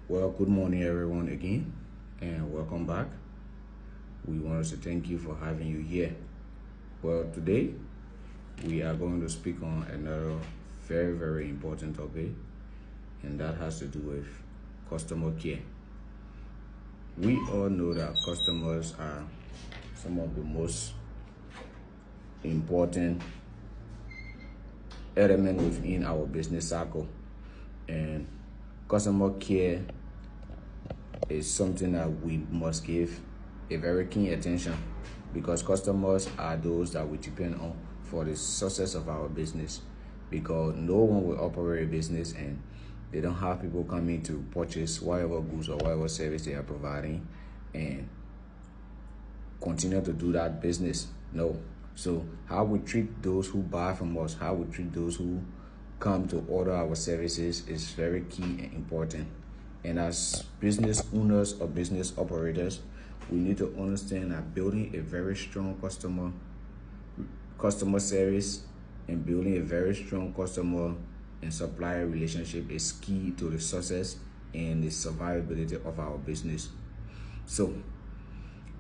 Well, good morning, everyone, again, and welcome back. We want to thank you for having you here. Well, today we are going to speak on another very important topic, and that has to do with customer care. We all know that customers are some of the most important elements within our business cycle, and customer care is something that we must give a very keen attention, because customers are those that we depend on for the success of our business, because no one will operate a business and they don't have people coming to purchase whatever goods or whatever service they are providing and continue to do that business. No. So how we treat those who buy from us, how we treat those who come to order our services is very key and important. And as business owners or business operators, we need to understand that building a very strong customer service and building a very strong customer and supplier relationship is key to the success and the survivability of our business. So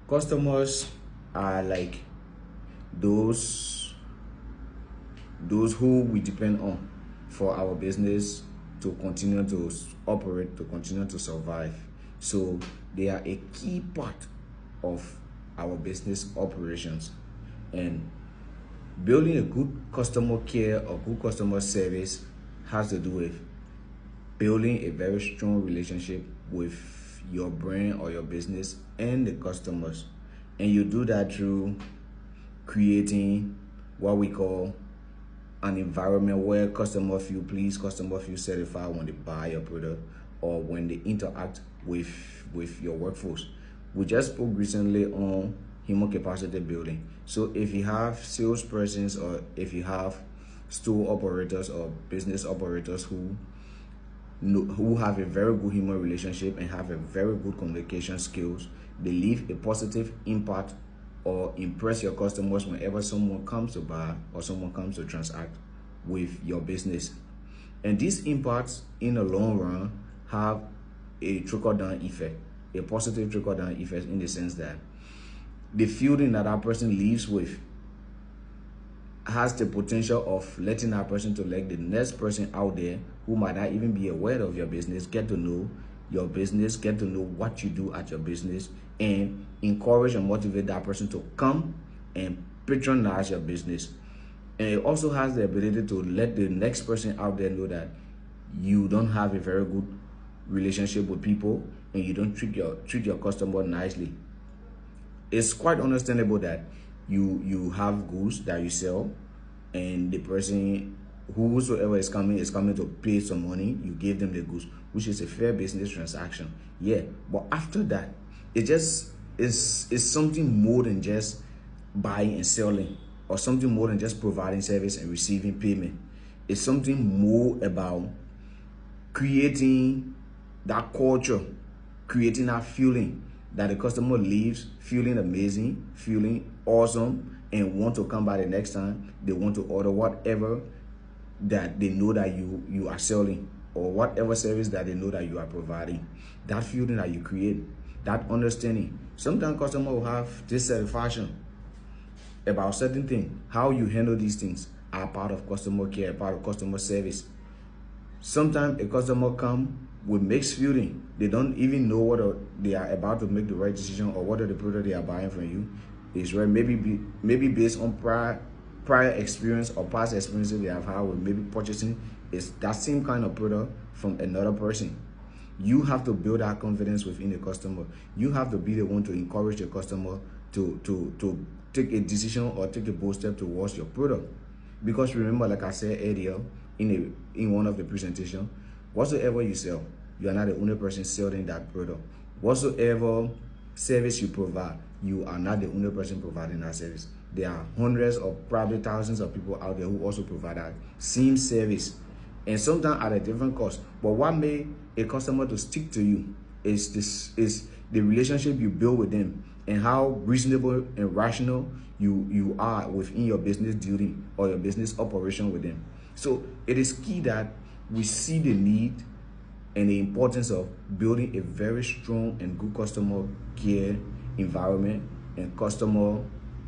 customers are like those who we depend on for our business to continue to operate, to continue to survive. So they are a key part of our business operations, and building a good customer care or good customer service has to do with building a very strong relationship with your brand or your business and the customers. And you do that through creating what we call an environment where customers feel pleased, customers feel satisfied when they buy your product or when they interact with your workforce. We just spoke recently on human capacity building. So if you have salespersons or if you have store operators or business operators who have a very good human relationship and have a very good communication skills, they leave a positive impact or impress your customers whenever someone comes to buy or someone comes to transact with your business. And these impacts in the long run have a trickle-down effect, a positive trickle-down effect, in the sense that the feeling that person leaves with has the potential of letting that person to let the next person out there who might not even be aware of your business get to know your business, get to know what you do at your business, and encourage and motivate that person to come and patronize your business. And it also has the ability to let the next person out there know that you don't have a very good relationship with people and you don't treat your customer nicely. It's quite understandable that you have goods that you sell, and the person whosoever is coming to pay some money. You give them the goods, which is a fair business transaction. Yeah, but after that, it just is something more than just buying and selling, or something more than just providing service and receiving payment. It's something more about creating that culture, creating that feeling that the customer leaves feeling amazing, feeling awesome, and want to come by the next time. They want to order whatever that they know that you are selling, or whatever service that they know that you are providing. That feeling that you create, that understanding. Sometimes customers will have dissatisfaction about certain things. How you handle these things are part of customer care, part of customer service. Sometimes a customer come with mixed feeling. They don't even know whether they are about to make the right decision or whether the product they are buying from you is right. Maybe based on prior experience or past experiences they have had with maybe purchasing is that same kind of product from another person. You have to build that confidence within the customer. You have to be the one to encourage the customer to take a decision or take a bold step towards your product. Because remember, like I said earlier in one of the presentations, whatsoever you sell, you are not the only person selling that product. Whatsoever service you provide, you are not the only person providing that service. There are hundreds or probably thousands of people out there who also provide that same service, and sometimes at a different cost. But what made a customer to stick to you is the relationship you build with them, and how reasonable and rational you are within your business duty or your business operation with them. So it is key that we see the need and the importance of building a very strong and good customer care environment and customer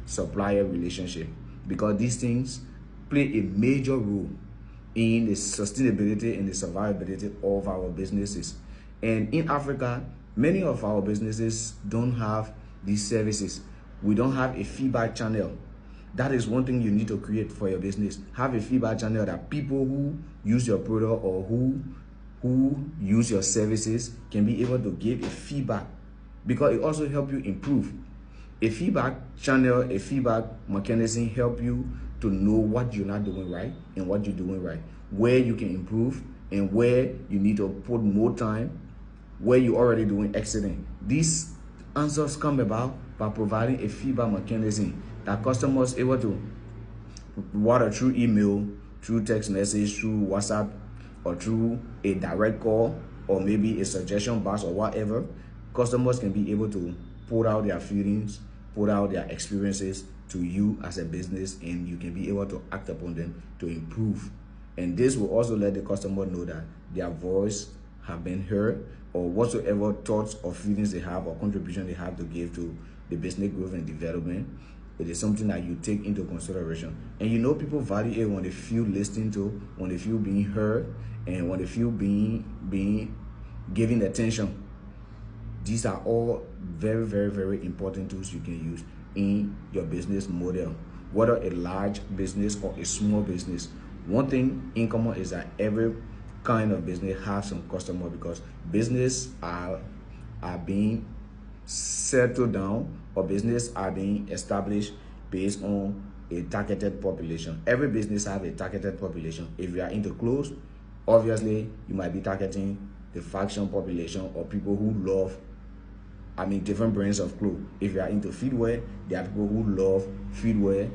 supplier relationship, because these things play a major role in the sustainability and the survivability of our businesses. And in Africa, many of our businesses don't have these services. We don't have a feedback channel. That is one thing you need to create for your business. Have a feedback channel that people who use your product or who use your services can be able to give a feedback, because it also helps you improve. A feedback channel, a feedback mechanism help you to know what you're not doing right and what you're doing right, where you can improve and where you need to put more time, where you're already doing excellent. These answers come about by providing a feedback mechanism that customers able to, whether through email, through text message, through WhatsApp, or through a direct call, or maybe a suggestion box or whatever, customers can be able to put out their feelings, put out their experiences to you as a business, and you can be able to act upon them to improve. And this will also let the customer know that their voice have been heard, or whatsoever thoughts or feelings they have or contribution they have to give to the business growth and development. It is something that you take into consideration. And you know, people value it when they feel listened to, when they feel being heard, and when they feel being given attention. These are all very, very, very important tools you can use in your business model, whether a large business or a small business. One thing in common is that every kind of business has some customer, because business are being settled down, or business are being established based on a targeted population. Every business have a targeted population. If you are into clothes, obviously you might be targeting the fashion population, or people who love, different brands of clothes. If you are into feedwear, there are people who love feedwear,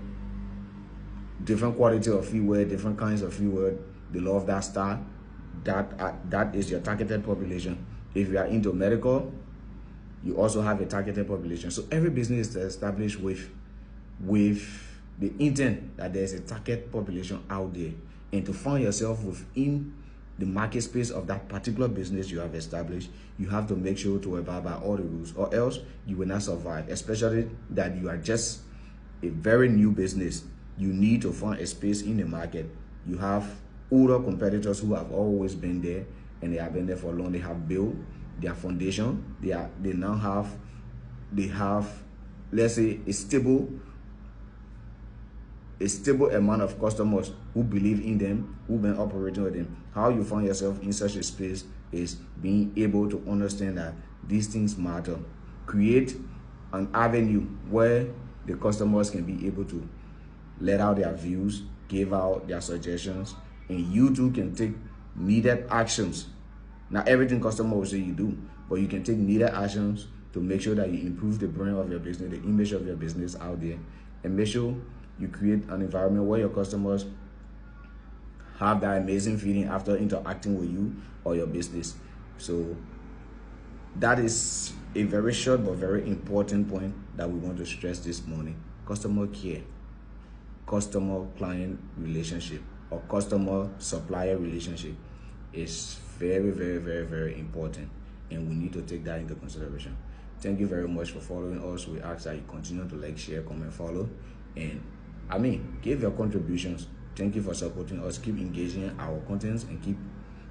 different quality of feedwear, different kinds of feedwear. They love that style. That is your targeted population. If you are into medical, you also have a targeted population. So every business is established with the intent that there's a target population out there, and to find yourself within the market space of that particular business you have established, you have to make sure to abide by all the rules, or else you will not survive. Especially that you are just a very new business. You need to find a space in the market. You have older competitors who have always been there, and they have been there for long. They have built their foundation. They have, let's say, a stable amount of customers who believe in them, who've been operating with them. How you find yourself in such a space is being able to understand that these things matter. Create an avenue where the customers can be able to let out their views, give out their suggestions, and you too can take needed actions. Not everything customer will say you do, but you can take needed actions to make sure that you improve the brand of your business, the image of your business out there, and make sure you create an environment where your customers have that amazing feeling after interacting with you or your business. So that is a very short but very important point that we want to stress this morning. Customer care, customer client relationship, or customer supplier relationship is very, very, very, very important, and we need to take that into consideration. Thank you very much for following us. We ask that you continue to like, share, comment, follow, and give your contributions. Thank you for supporting us. Keep engaging our contents, and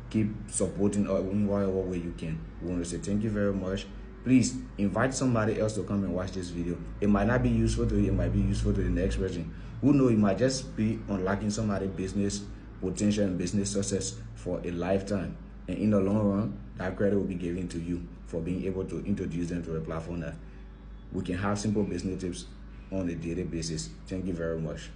keep supporting us in whatever way you can. We want to say thank you very much. Please invite somebody else to come and watch this video. It might not be useful to you, it might be useful to the next person. Who knows, it might just be unlocking somebody's business potential and business success for a lifetime. And in the long run, that credit will be given to you for being able to introduce them to a platform that we can have simple business tips on a daily basis. Thank you very much.